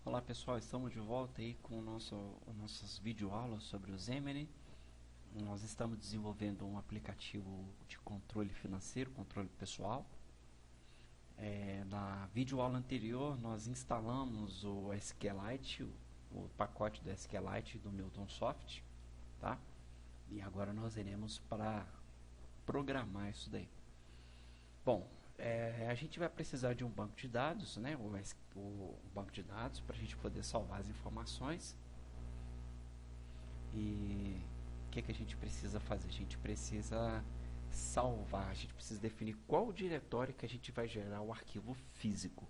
Olá pessoal, estamos de volta aí com nossas videoaulas sobre o Xemini. Nós estamos desenvolvendo um aplicativo de controle financeiro, controle pessoal. Na videoaula anterior nós instalamos o SQLite, o pacote do SQLite do MiltonSoft, tá? E agora nós iremos para programar isso daí. Bom, a gente vai precisar de um banco de dados, né? O banco de dados para a gente poder salvar as informações. E o que a gente precisa fazer? A gente precisa salvar, a gente precisa definir qual diretório que a gente vai gerar o arquivo físico.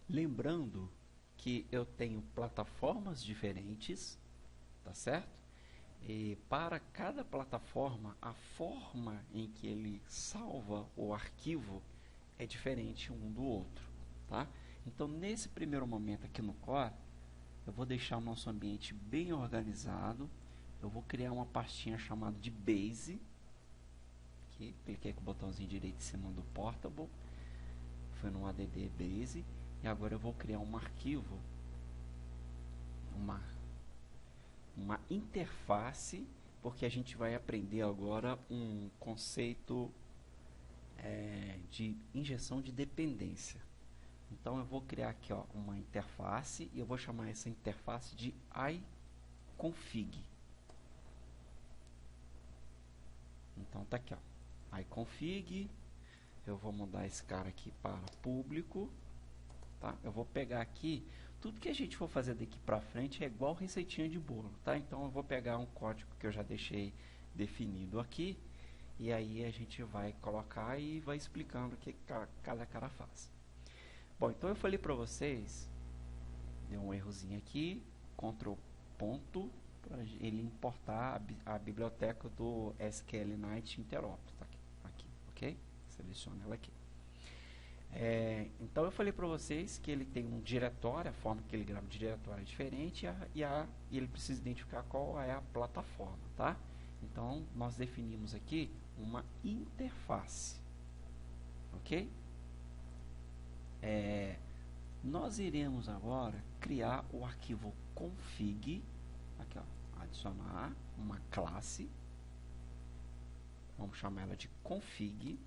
Lembrando que eu tenho plataformas diferentes, tá certo? E para cada plataforma, a forma em que ele salva o arquivo é diferente um do outro, tá? Então, nesse primeiro momento aqui no Core, eu vou deixar o nosso ambiente bem organizado. Eu vou criar uma pastinha chamada de Base. Aqui, cliquei com o botãozinho direito em cima do Portable. Foi no add Base. E agora eu vou criar um arquivo, uma interface, porque a gente vai aprender agora um conceito de injeção de dependência. Então eu vou criar aqui uma interface e eu vou chamar essa interface de iConfig. Então tá aqui, iConfig. Eu vou mudar esse cara aqui para público, tá? Eu vou pegar aqui tudo que a gente for fazer daqui para frente é igual receitinha de bolo, tá? Então eu vou pegar um código que eu já deixei definido aqui e aí a gente vai colocar e vai explicando o que cada cara faz. Bom, então eu falei para vocês, deu um errozinho aqui, Ctrl ponto, para ele importar a biblioteca do SQLite Interop, tá aqui, ok? Seleciona ela aqui. Então eu falei para vocês que ele tem um diretório, a forma que ele grava o diretório é diferente e ele precisa identificar qual é a plataforma, tá? Então nós definimos aqui uma interface, ok? Nós iremos agora criar o arquivo config, aqui adicionar uma classe, vamos chamar ela de config.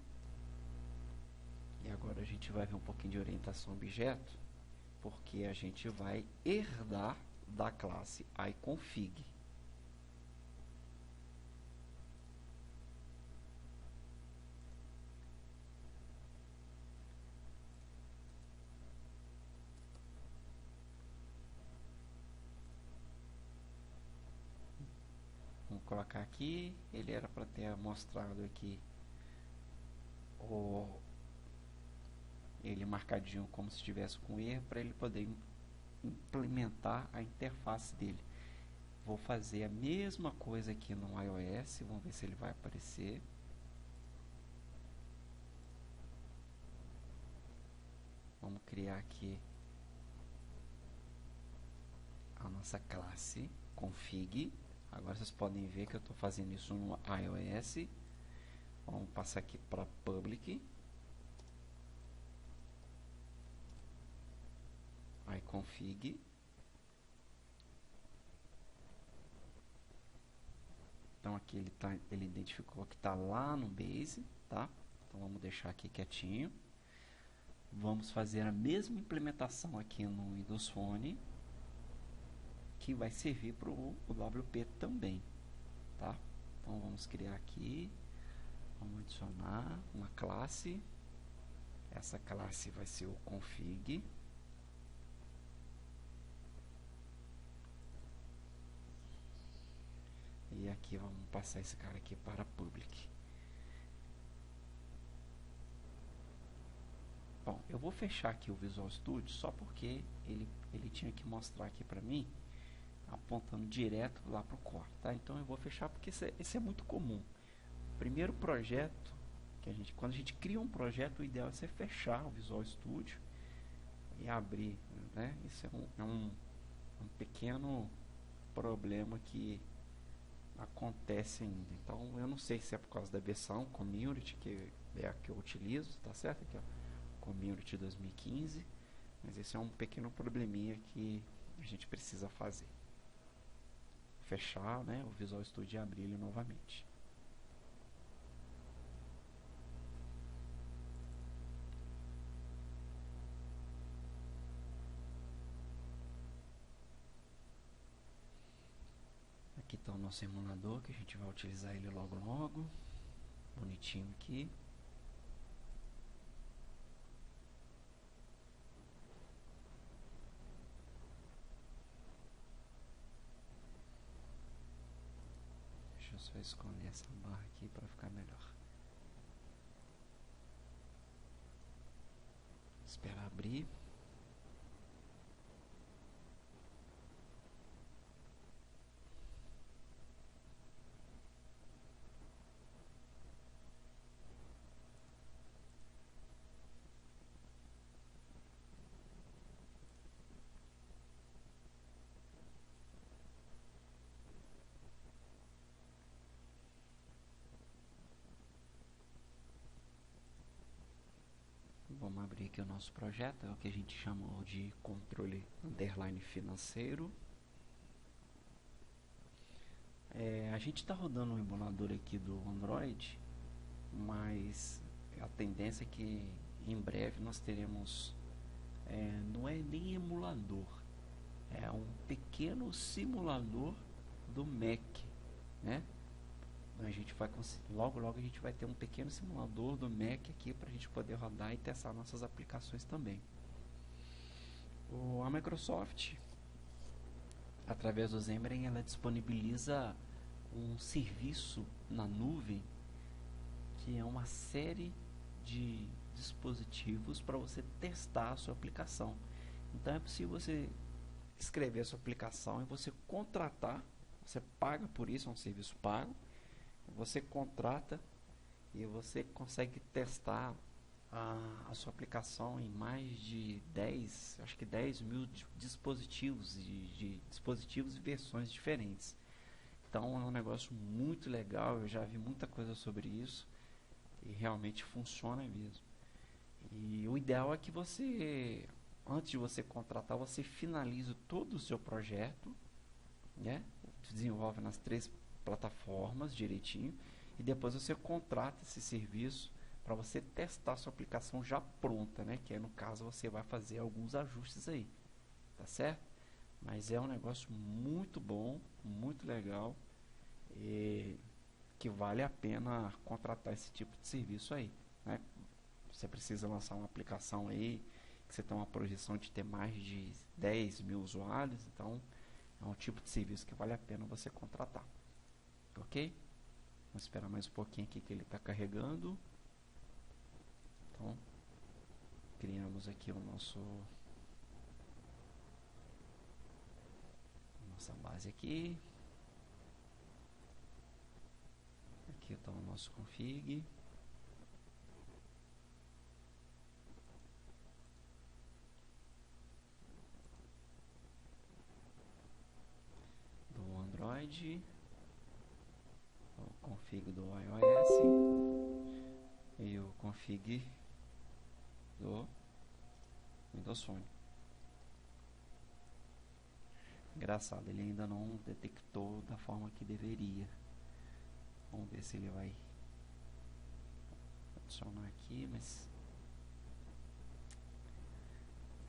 E agora a gente vai ver um pouquinho de orientação objeto, porque a gente vai herdar da classe iConfig. Vamos colocar aqui, ele era para ter mostrado aqui ele marcadinho como se estivesse com erro, para ele poder implementar a interface dele. Vou fazer a mesma coisa aqui no iOS, vamos ver se ele vai aparecer. Vamos criar aqui a nossa classe config. Agora vocês podem ver que eu estou fazendo isso no iOS. Vamos passar aqui para public. iConfig. Então aqui ele identificou que está lá no Base, tá? Então vamos deixar aqui quietinho. Vamos fazer a mesma implementação aqui no Windows Phone, que vai servir para o WP também, tá? Então vamos criar aqui, vamos adicionar uma classe. Essa classe vai ser o config. E aqui vamos passar esse cara aqui para public. Bom, eu vou fechar aqui o Visual Studio só porque ele tinha que mostrar aqui para mim, apontando direto lá para o core, tá? Então eu vou fechar porque esse é muito comum. Primeiro projeto, quando a gente cria um projeto, o ideal é você fechar o Visual Studio e abrir, né? Isso é um pequeno problema que acontece ainda. Então eu não sei se é por causa da versão Community, que é a que eu utilizo, tá certo? Aqui, Community 2015, Mas esse é um pequeno probleminha que a gente precisa fazer. Fechar, né, o Visual Studio e abrir ele novamente. Aqui está o nosso emulador, que a gente vai utilizar ele logo logo. Bonitinho aqui. Deixa eu só esconder essa barra aqui para ficar melhor. Esperar abrir. Vamos abrir aqui o nosso projeto, é o que a gente chamou de controle underline financeiro. A gente está rodando um emulador aqui do Android, mas a tendência é que em breve nós teremos, não é nem emulador, é um pequeno simulador do Mac, né? A gente vai logo a gente vai ter um pequeno simulador do Mac aqui para a gente poder rodar e testar nossas aplicações também. A Microsoft, através do Xamarin, ela disponibiliza um serviço na nuvem que é uma série de dispositivos para você testar a sua aplicação. Então é possível você escrever a sua aplicação e você contratar, você paga por isso, é um serviço pago. Você contrata e você consegue testar a sua aplicação em mais de 10, acho que 10 mil dispositivos, de dispositivos e versões diferentes. Então é um negócio muito legal, eu já vi muita coisa sobre isso e realmente funciona mesmo. E o ideal é que você, antes de você contratar, você finalize todo o seu projeto, né? Desenvolve nas 3 plataformas direitinho e depois você contrata esse serviço para você testar a sua aplicação já pronta, né? Que aí no caso você vai fazer alguns ajustes aí, tá certo? Mas é um negócio muito bom, muito legal e que vale a pena contratar esse tipo de serviço aí, né? Você precisa lançar uma aplicação aí que você tem uma projeção de ter mais de 10 mil usuários, então é um tipo de serviço que vale a pena você contratar. Ok? Vamos esperar mais um pouquinho aqui que ele está carregando. Então, criamos aqui o nossa base aqui. Aqui está o nosso config. Do Android. O config do iOS e o config do Windows Phone. Engraçado, ele ainda não detectou da forma que deveria. Vamos ver se ele vai adicionar aqui, mas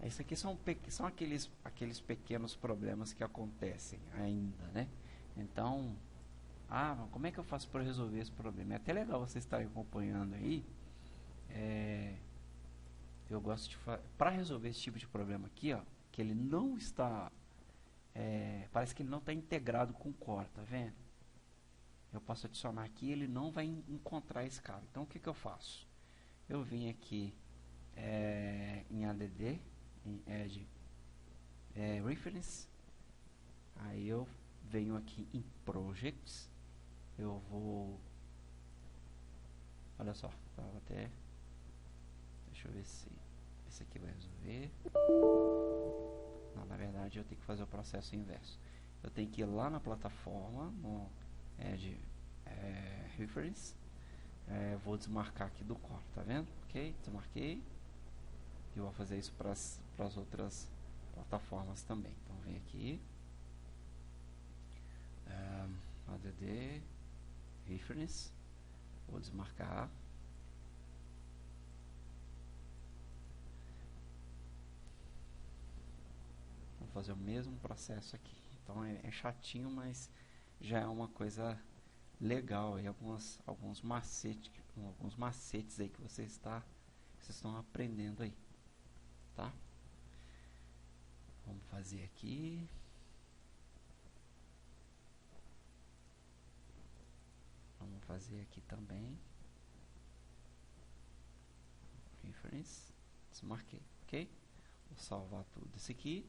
isso aqui são aqueles pequenos problemas que acontecem ainda, né? Então, como é que eu faço para resolver esse problema? É até legal vocês estarem acompanhando aí. Eu gosto de para resolver esse tipo de problema aqui, ó, que ele não está, parece que ele não está integrado com o core, tá vendo? Eu posso adicionar aqui, ele não vai encontrar esse cara. Então o que eu faço? Eu vim aqui em ADD, em Add Reference, aí eu venho aqui em Projects. Eu vou, olha só, tava até, deixa eu ver se esse aqui vai resolver. Não, na verdade eu tenho que fazer o processo inverso. Eu tenho que ir lá na plataforma, no Add Reference, vou desmarcar aqui do core, tá vendo? Ok, desmarquei. E eu vou fazer isso para as outras plataformas também. Então vem aqui, add reference, vou desmarcar. Vou fazer o mesmo processo aqui. Então é chatinho, mas já é uma coisa legal e alguns macetes aí que vocês estão aprendendo aí, tá? Vamos fazer aqui. Vamos fazer aqui também. Reference, desmarquei, ok? Vou salvar tudo isso aqui.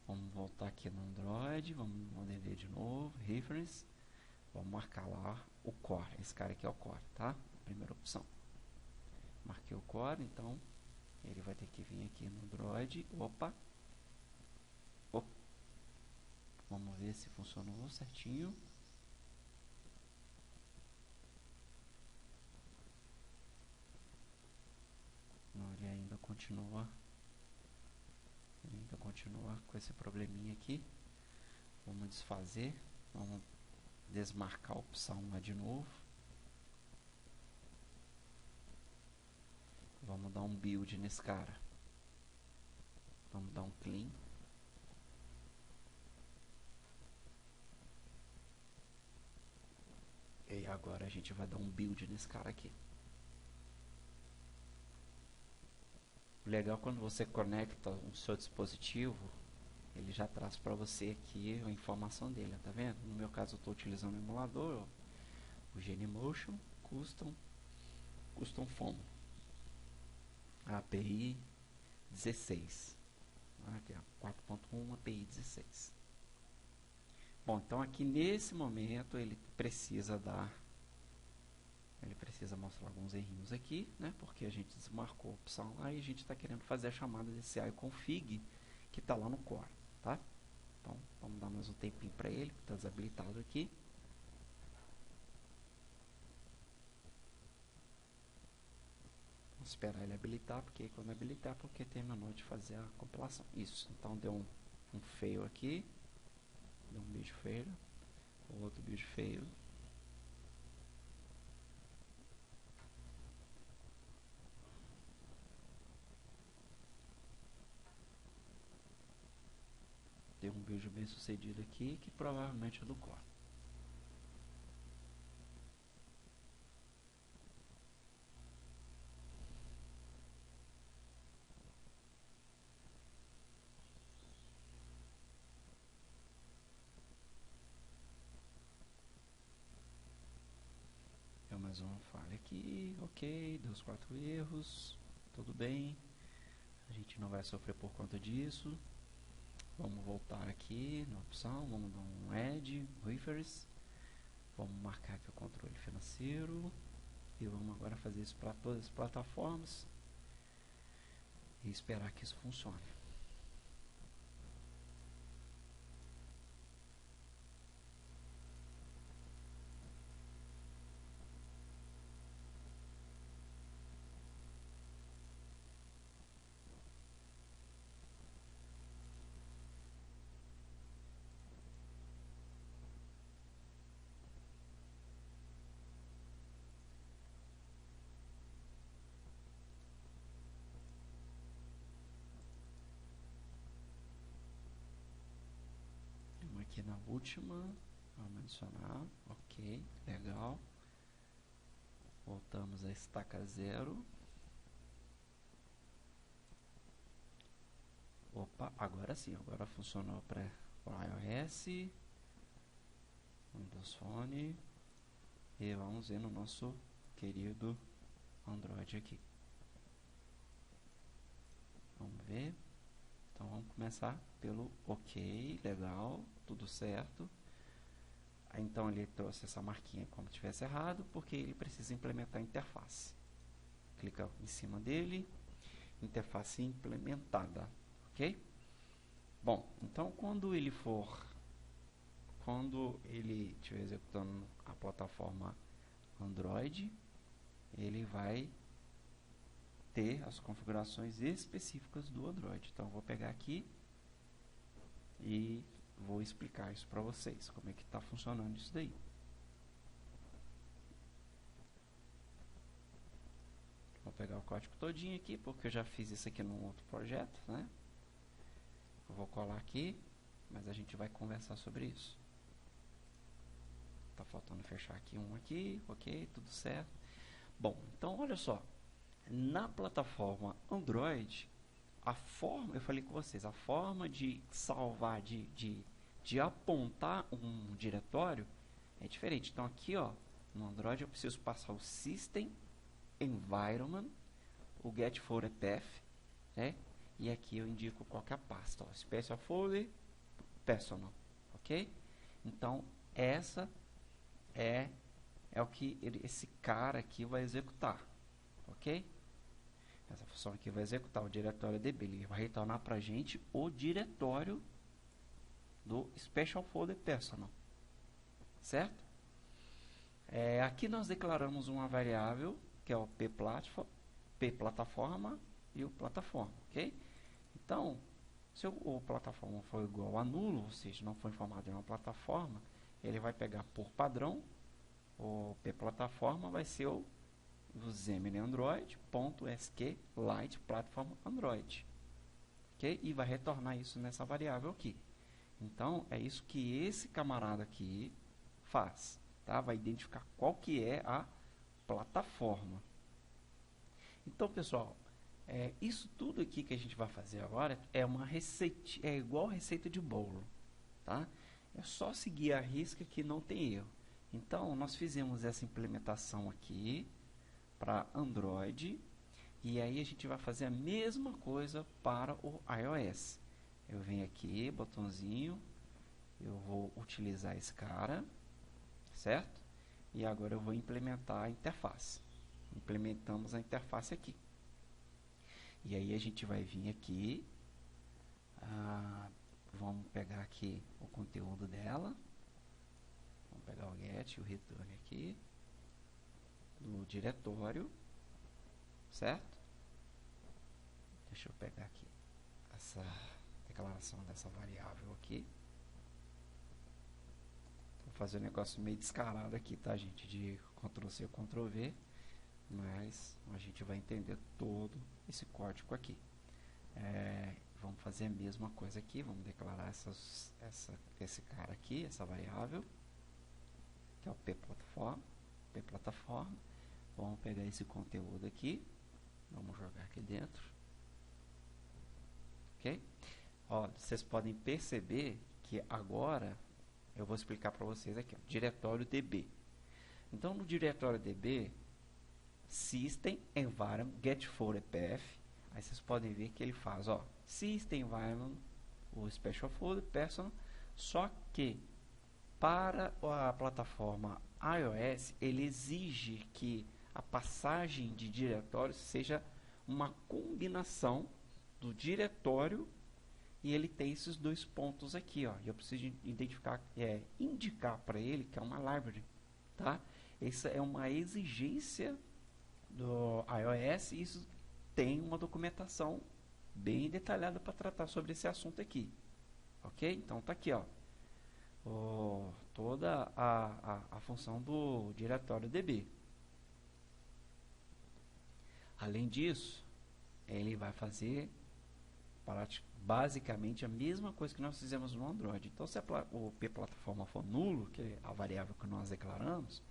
Vamos voltar aqui no Android, vamos no DV de novo, reference. Vamos marcar lá o core, esse cara aqui é o core, tá? Primeira opção. Marquei o core, então ele vai ter que vir aqui no Android. Opa! Vamos ver se funcionou certinho. Não, ele ainda continua com esse probleminha aqui. Vamos desfazer, vamos desmarcar a opção lá de novo. Vamos dar um build nesse cara. Vamos dar um clean. E agora a gente vai dar um build nesse cara aqui. Legal, quando você conecta o seu dispositivo, ele já traz para você aqui a informação dele, tá vendo? No meu caso eu estou utilizando o emulador, o Genymotion Custom Phone, a API 16, aqui, 4.1 API 16. Bom, então aqui nesse momento ele precisa mostrar alguns errinhos aqui, né? Porque a gente desmarcou a opção lá e a gente está querendo fazer a chamada desse iConfig que está lá no core, tá? Então vamos dar mais um tempinho para ele, que está desabilitado aqui. Vamos esperar ele habilitar, porque quando habilitar, porque terminou de fazer a compilação. Isso, então deu um fail aqui, deu um build fail, outro build fail. Deu um build bem sucedido aqui, que provavelmente é do core. Deu mais uma falha aqui, ok, deu os 4 erros, tudo bem. A gente não vai sofrer por conta disso. Vamos voltar aqui na opção, vamos dar um add reference, vamos marcar aqui o controle financeiro e vamos agora fazer isso para todas as plataformas e esperar que isso funcione. Aqui na última, vamos adicionar, ok, legal. Voltamos a estaca 0. Opa, agora sim, agora funcionou para iOS, Windows Phone e vamos ver no nosso querido Android aqui. Vamos ver. Então vamos começar pelo ok, legal, tudo certo. Então ele trouxe essa marquinha como se tivesse errado, porque ele precisa implementar a interface. Clica em cima dele, interface implementada, ok? Bom, então quando ele estiver executando a plataforma Android, ele vai ter as configurações específicas do Android. Então, eu vou pegar aqui e vou explicar isso para vocês, como é que está funcionando isso daí. Vou pegar o código todinho aqui, porque eu já fiz isso aqui num outro projeto, né? Eu vou colar aqui, mas a gente vai conversar sobre isso. Tá faltando fechar aqui um aqui, ok, tudo certo. Bom, então olha só, na plataforma Android, a forma, eu falei com vocês, a forma de salvar, de apontar um diretório é diferente. Então aqui, ó, no Android eu preciso passar o System Environment, o Get Folder Path, né? E aqui eu indico qual que é a pasta, ó, Special Folder Personal, ok? Então essa é o que esse cara aqui vai executar, ok? Essa função aqui vai executar o diretório DB, ele vai retornar para a gente o diretório do Special Folder Personal, certo? Aqui nós declaramos uma variável que é o p-plataforma e o plataforma, ok? Então, se o plataforma for igual a nulo, ou seja, não foi informado em uma plataforma, ele vai pegar por padrão o p-plataforma vai ser o Xemini Android.SQLite Platform Android, ok? E vai retornar isso nessa variável aqui. Então, é isso que esse camarada aqui faz, tá? Vai identificar qual que é a plataforma. Então, pessoal, isso tudo aqui que a gente vai fazer agora é uma receita, é igual receita de bolo, tá? É só seguir a risca que não tem erro. Então, nós fizemos essa implementação aqui para Android e aí a gente vai fazer a mesma coisa para o iOS. Eu venho aqui, botãozinho, eu vou utilizar esse cara, certo? E agora eu vou implementar a interface. Implementamos a interface aqui. E aí a gente vai vir aqui, vamos pegar aqui o conteúdo dela, vamos pegar o get e o return aqui, no diretório, certo? Deixa eu pegar aqui essa declaração dessa variável aqui. Vou fazer um negócio meio descarado aqui, tá, gente? De Ctrl+C, Ctrl+V, mas a gente vai entender todo esse código aqui. Vamos fazer a mesma coisa aqui, vamos declarar esse cara aqui, essa variável, que é o p-plataforma. Vamos pegar esse conteúdo aqui, vamos jogar aqui dentro, ok? Ó, vocês podem perceber que agora eu vou explicar para vocês aqui, ó, diretório DB. Então, no diretório DB, System Environment Get Folder Path, aí vocês podem ver que ele faz, ó, System Environment, o Special Folder Personal, só que para a plataforma iOS, ele exige que a passagem de diretórios seja uma combinação do diretório e ele tem esses dois pontos aqui, ó. E eu preciso indicar para ele que é uma library, tá? Essa é uma exigência do iOS e isso tem uma documentação bem detalhada para tratar sobre esse assunto aqui, ok? Então tá aqui, ó, toda a função do diretório DB. Além disso, ele vai fazer basicamente a mesma coisa que nós fizemos no Android. Então, se o p-plataforma for nulo, que é a variável que nós declaramos,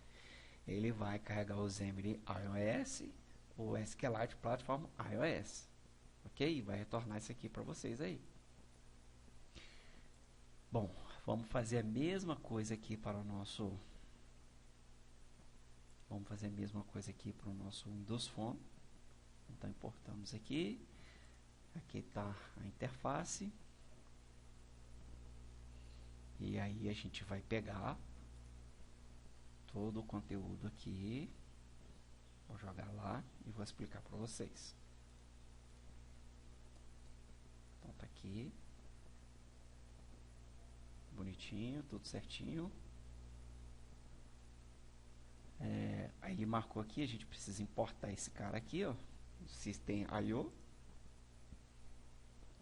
ele vai carregar o Xemini iOS, o SQLite Platform iOS, ok? E vai retornar isso aqui para vocês aí. Bom, vamos fazer a mesma coisa aqui para o nosso... Vamos fazer a mesma coisa aqui para o nosso Windows Phone. Então, importamos aqui. Aqui está a interface. E aí a gente vai pegar todo o conteúdo aqui. Vou jogar lá e vou explicar para vocês. Então tá aqui. Bonitinho, tudo certinho. Aí ele marcou aqui, a gente precisa importar esse cara aqui, ó. System I/O.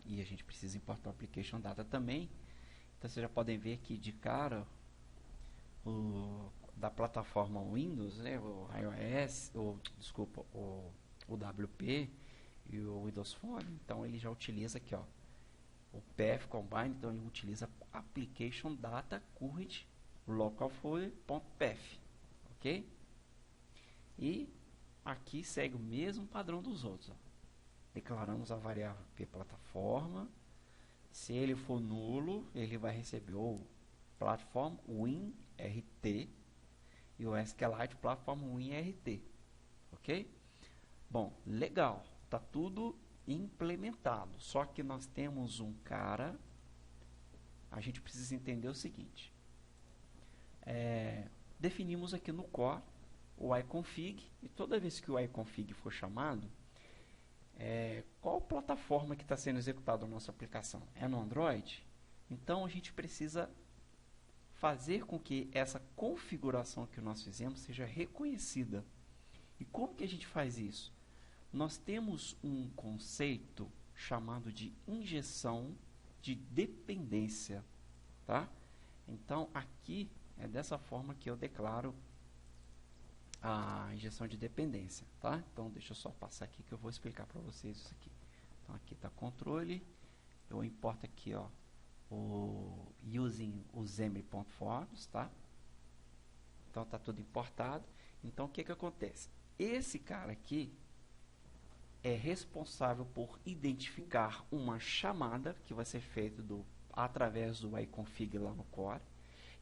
E a gente precisa importar o Application Data também. Então vocês já podem ver aqui de cara da plataforma Windows, né, o iOS, desculpa, o WP e o Windows Phone. Então ele já utiliza aqui, ó, o PF Combine. Então ele utiliza Application Data Current localhost.pf, ok? E aqui segue o mesmo padrão dos outros, ó. Declaramos a variável P plataforma. Se ele for nulo, ele vai receber o platform win rt e o SQLite platform win rt, ok? Bom, legal, tá tudo implementado. Só que nós temos um cara, a gente precisa entender o seguinte: definimos aqui no core o iConfig, e toda vez que o iConfig for chamado, qual plataforma que está sendo executada a nossa aplicação? É no Android? Então a gente precisa fazer com que essa configuração que nós fizemos seja reconhecida. E como que a gente faz isso? Nós temos um conceito chamado de injeção de dependência, tá? Então aqui é dessa forma que eu declaro a injeção de dependência, tá? Então deixa eu só passar aqui que eu vou explicar para vocês isso aqui. Então aqui está controle, eu importo aqui, ó, o using o xaml.forms, tá? Então tá tudo importado. Então o que que acontece? Esse cara aqui é responsável por identificar uma chamada que vai ser feita através do iConfig lá no core,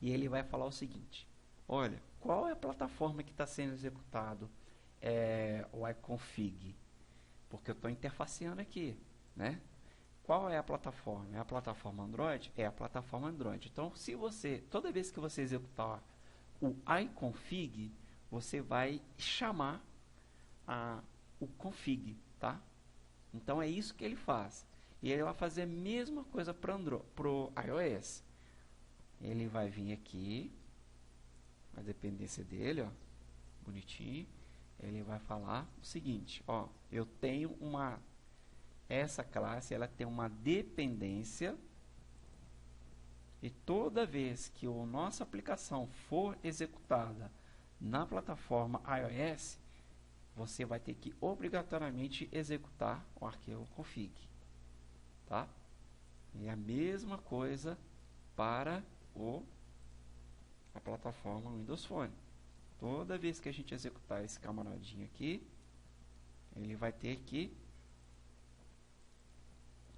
e ele vai falar o seguinte: olha, qual é a plataforma que está sendo executado o iConfig? Porque eu estou interfaceando aqui, né? Qual é a plataforma? É a plataforma Android? É a plataforma Android. Então, se você, toda vez que você executar o iConfig, você vai chamar o config, tá? Então, é isso que ele faz. E ele vai fazer a mesma coisa para o iOS. Ele vai vir aqui, a dependência dele, ó, bonitinho. Ele vai falar o seguinte, ó, eu tenho essa classe, ela tem uma dependência, e toda vez que a nossa aplicação for executada na plataforma iOS, você vai ter que obrigatoriamente executar o arquivo config, tá? E a mesma coisa para a plataforma Windows Phone. Toda vez que a gente executar esse camaradinho aqui, ele vai ter que,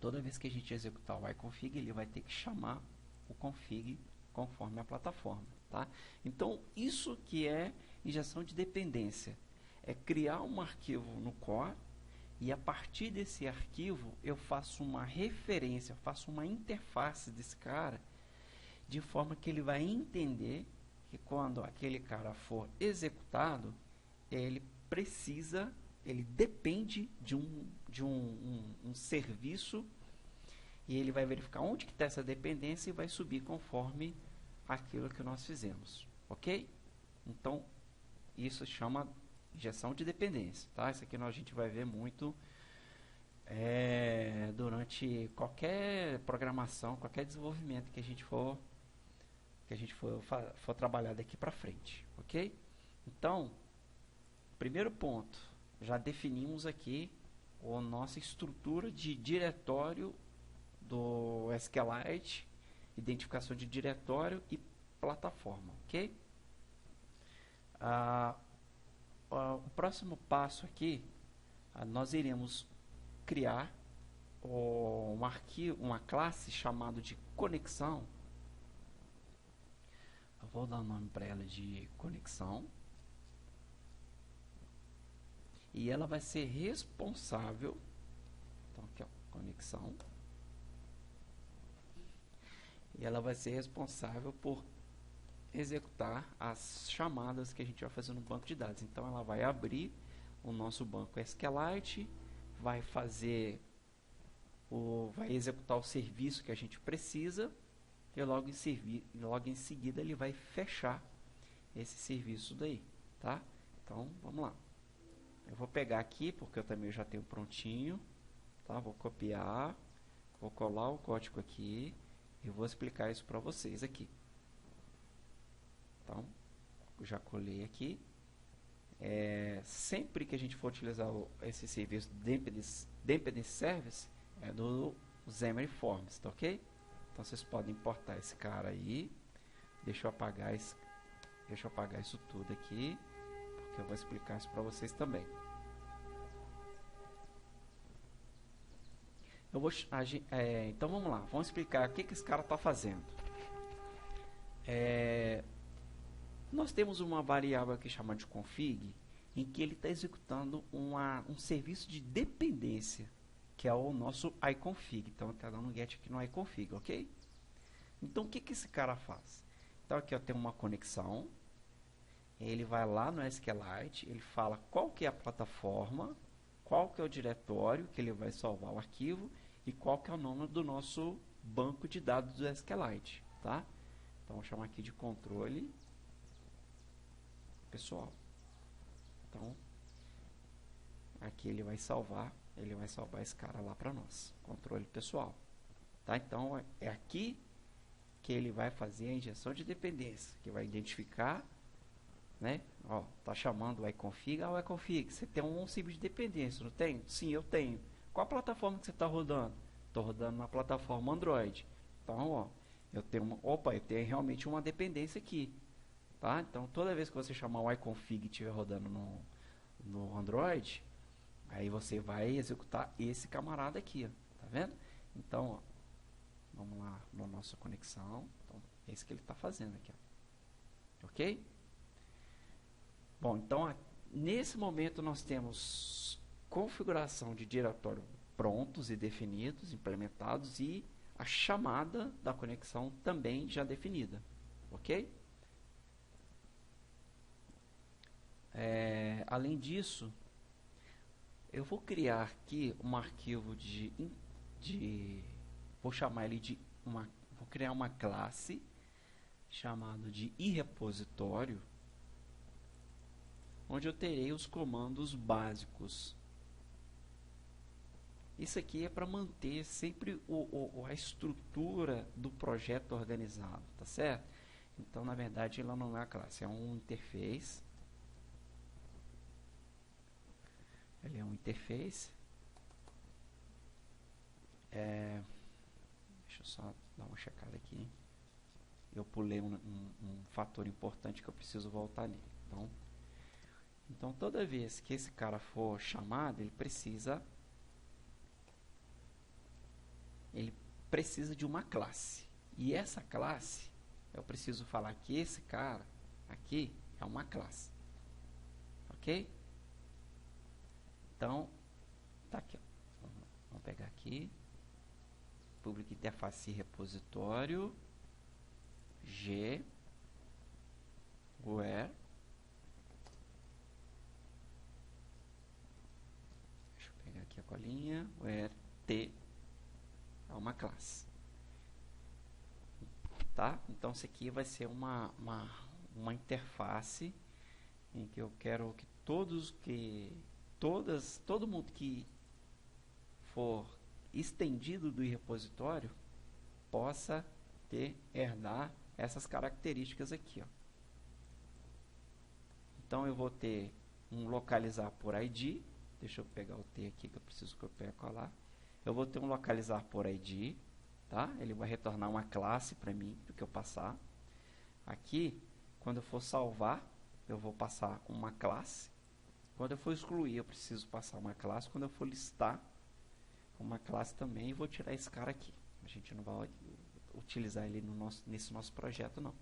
toda vez que a gente executar o iConfig, ele vai ter que chamar o config conforme a plataforma, tá? Então, isso que é injeção de dependência. É criar um arquivo no core, e a partir desse arquivo eu faço uma referência, faço uma interface desse cara, de forma que ele vai entender que quando aquele cara for executado, ele depende de um serviço, e ele vai verificar onde que está essa dependência e vai subir conforme aquilo que nós fizemos, ok? Então, isso chama injeção de dependência, tá? Isso aqui a gente vai ver muito durante qualquer programação, qualquer desenvolvimento que a gente for trabalhar daqui para frente, ok? Então, primeiro ponto, já definimos aqui a nossa estrutura de diretório do SQLite, identificação de diretório e plataforma, ok? O próximo passo aqui, nós iremos criar uma classe chamada de conexão. Eu vou dar o nome para ela de conexão, e ela vai ser responsável, então aqui ó, conexão, e ela vai ser responsável por executar as chamadas que a gente vai fazer no banco de dados. Então ela vai abrir o nosso banco SQLite, vai executar o serviço que a gente precisa, e logo em seguida ele vai fechar esse serviço daí, tá? Então vamos lá. Eu vou pegar aqui, porque eu também já tenho prontinho, tá? Vou copiar, vou colar o código aqui e vou explicar isso para vocês aqui. Então, já colei aqui. Sempre que a gente for utilizar esse serviço Dependency Service, é do Xamarin Forms, tá ok? Então vocês podem importar esse cara aí. Deixa eu apagar isso tudo aqui, porque eu vou explicar isso para vocês também. Então vamos lá, vamos explicar o que esse cara está fazendo. Nós temos uma variável aqui chamada de config, em que ele está executando um serviço de dependência, que é o nosso iConfig. Então está dando um get aqui no iConfig, ok? Então o que esse cara faz? Então aqui eu tenho uma conexão, ele vai lá no SQLite, ele fala qual que é a plataforma, qual que é o diretório que ele vai salvar o arquivo e qual que é o nome do nosso banco de dados do SQLite, tá? Então vou chamar aqui de controle pessoal. Então aqui ele vai salvar esse cara lá para nós, controle pessoal, tá? Então é aqui que ele vai fazer a injeção de dependência, que vai identificar, né? Ó, tá chamando o iConfig. O iConfig, você tem um ciclo de dependência, não tem? Sim, eu tenho. Qual a plataforma que você está rodando? Estou rodando na plataforma Android. Então, ó, eu tenho realmente uma dependência aqui, tá? Então, toda vez que você chamar o iConfig e estiver rodando no Android, aí você vai executar esse camarada aqui, ó, tá vendo? Então, ó, vamos lá na nossa conexão. Então, é isso que ele está fazendo aqui, ó. Ok? Bom, então nesse momento nós temos configuração de diretório prontos e definidos, implementados, e a chamada da conexão também já definida, ok? Além disso, eu vou criar aqui um arquivo vou chamar ele de vou criar uma classe chamada de iRepositório, onde eu terei os comandos básicos. Isso aqui é para manter sempre a estrutura do projeto organizado, tá certo? Então, na verdade, ela não é a classe, é um interface. Ele é um interface. Deixa eu só dar uma checada aqui. Eu pulei um fator importante que eu preciso voltar ali. Então, toda vez que esse cara for chamado, ele precisa de uma classe. E essa classe, eu preciso falar que esse cara aqui é uma classe. Ok? Então, tá aqui, ó. Vamos pegar aqui. Public interface repositório. G. Where. Deixa eu pegar aqui a colinha. Where T é uma classe. Tá? Então, isso aqui vai ser uma interface em que eu quero que todo mundo que for estendido do repositório possa herdar essas características aqui, ó. Então eu vou ter um localizar por ID. Deixa eu pegar o T aqui que eu preciso copiar e colar. Eu vou ter um localizar por ID, tá? Ele vai retornar uma classe para mim do que eu passar. Aqui, quando eu for salvar, eu vou passar uma classe. Quando eu for excluir, eu preciso passar uma classe. Quando eu for listar, uma classe também. E vou tirar esse cara aqui. A gente não vai utilizar ele nesse nosso projeto, não.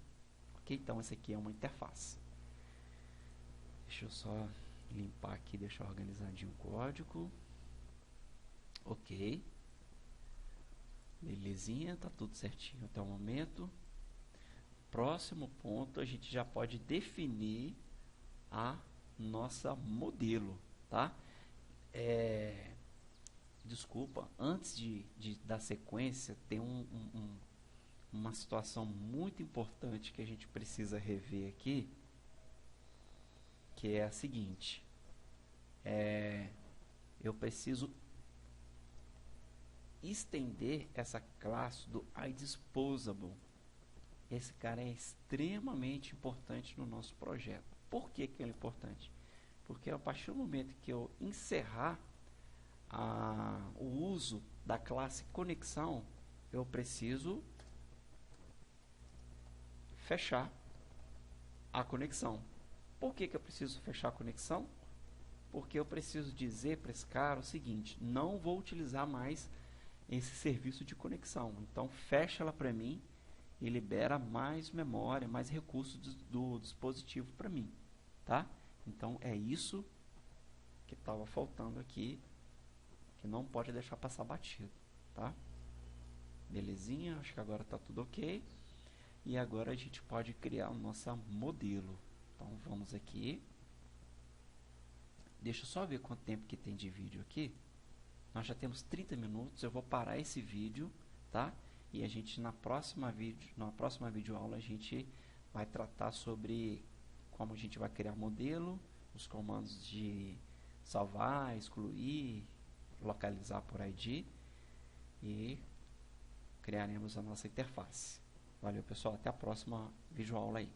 Ok? Então, esse aqui é uma interface. Deixa eu só limpar aqui, deixar organizadinho o código. Ok. Belezinha, tá tudo certinho até o momento. Próximo ponto, a gente já pode definir a nossa modelo, tá? Desculpa, antes de dar sequência, tem uma situação muito importante que a gente precisa rever aqui, que é a seguinte. eu preciso estender essa classe do iDisposable. Esse cara é extremamente importante no nosso projeto. Por que que ele é importante? Porque a partir do momento que eu encerrar o uso da classe conexão, eu preciso fechar a conexão. Por que que eu preciso fechar a conexão? Porque eu preciso dizer para esse cara o seguinte: não vou utilizar mais esse serviço de conexão. Então fecha ela para mim e libera mais memória, mais recursos do dispositivo para mim, tá? Então é isso que estava faltando aqui, que não pode deixar passar batido, tá? Belezinha, acho que agora está tudo ok. E agora a gente pode criar o nosso modelo. Então vamos aqui. Deixa eu só ver quanto tempo que tem de vídeo aqui. Nós já temos 30 minutos. Eu vou parar esse vídeo, tá? E a gente na próxima videoaula a gente vai tratar sobre como a gente vai criar modelo, os comandos de salvar, excluir, localizar por ID e criaremos a nossa interface. Valeu, pessoal, até a próxima videoaula aí.